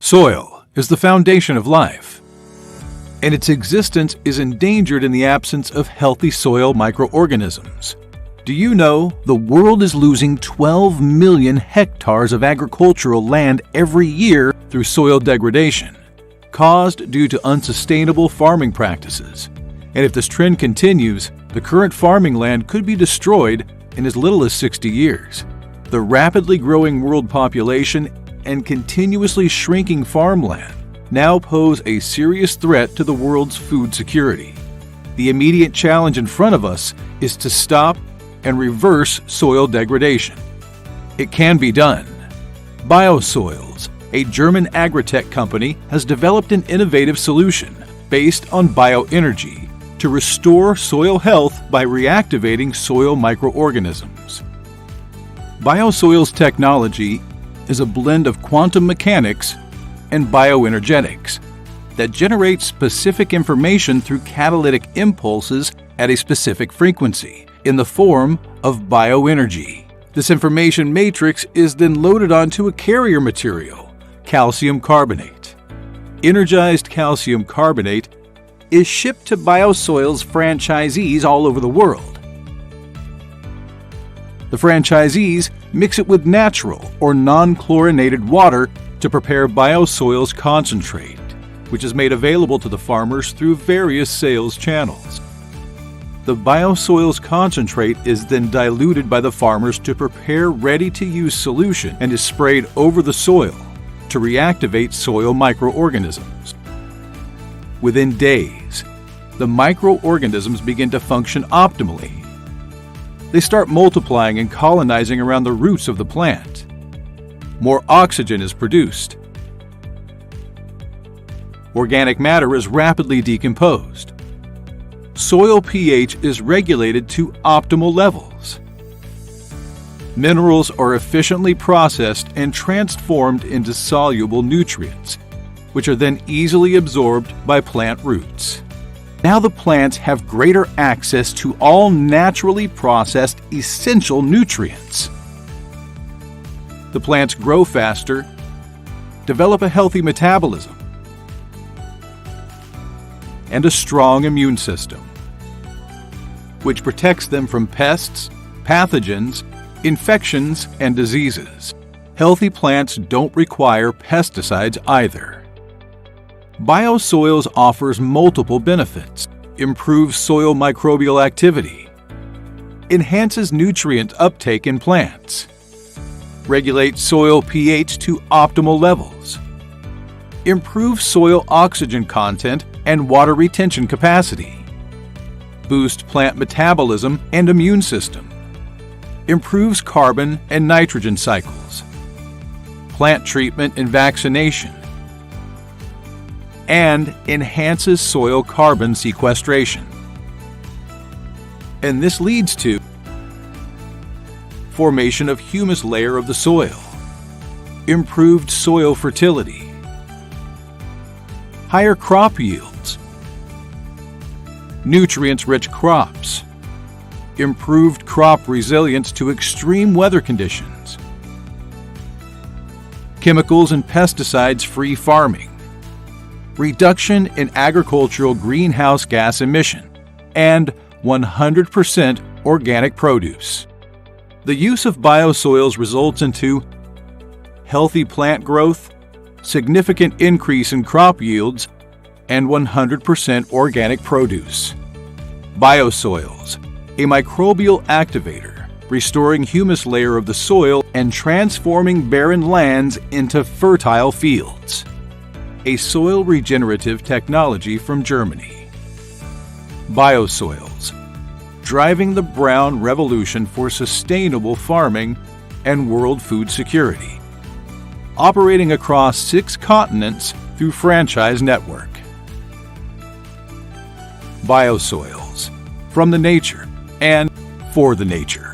Soil is the foundation of life, and its existence is endangered in the absence of healthy soil microorganisms. Do you know the world is losing 12 million hectares of agricultural land every year through soil degradation, caused due to unsustainable farming practices? And if this trend continues, the current farming land could be destroyed in as little as 60 years. The rapidly growing world population and continuously shrinking farmland now pose a serious threat to the world's food security. The immediate challenge in front of us is to stop and reverse soil degradation. It can be done. BioSoilZ, a German AgriTech company, has developed an innovative solution based on bioenergy to restore soil health by reactivating soil microorganisms. BioSoilZ technology is a blend of quantum mechanics and bioenergetics that generates specific information through catalytic impulses at a specific frequency in the form of bioenergy. This information matrix is then loaded onto a carrier material, calcium carbonate. Energized calcium carbonate is shipped to BioSoilZ franchisees all over the world. The franchisees mix it with natural or non-chlorinated water to prepare BioSoilZ concentrate, which is made available to the farmers through various sales channels. The BioSoilZ concentrate is then diluted by the farmers to prepare ready-to-use solution and is sprayed over the soil to reactivate soil microorganisms. Within days, the microorganisms begin to function optimally. They start multiplying and colonizing around the roots of the plant. More oxygen is produced. Organic matter is rapidly decomposed. Soil pH is regulated to optimal levels. Minerals are efficiently processed and transformed into soluble nutrients, which are then easily absorbed by plant roots. Now the plants have greater access to all naturally processed essential nutrients. The plants grow faster, develop a healthy metabolism, and a strong immune system, which protects them from pests, pathogens, infections, and diseases. Healthy plants don't require pesticides either. BioSoilZ offers multiple benefits: improves soil microbial activity, enhances nutrient uptake in plants, regulates soil pH to optimal levels, improves soil oxygen content and water retention capacity, boosts plant metabolism and immune system, improves carbon and nitrogen cycles, plant treatment and vaccination, and enhances soil carbon sequestration. And this leads to formation of humus layer of the soil, improved soil fertility, higher crop yields, nutrients-rich crops, improved crop resilience to extreme weather conditions, chemicals and pesticides-free farming, reduction in agricultural greenhouse gas emission, and 100% organic produce. The use of BioSoilZ results into healthy plant growth, significant increase in crop yields, and 100% organic produce. BioSoilZ, a microbial activator, restoring humus layer of the soil and transforming barren lands into fertile fields. A soil regenerative technology from Germany. BioSoilZ, driving the brown revolution for sustainable farming and world food security. Operating across 6 continents through franchise network. BioSoilZ, from the nature and for the nature.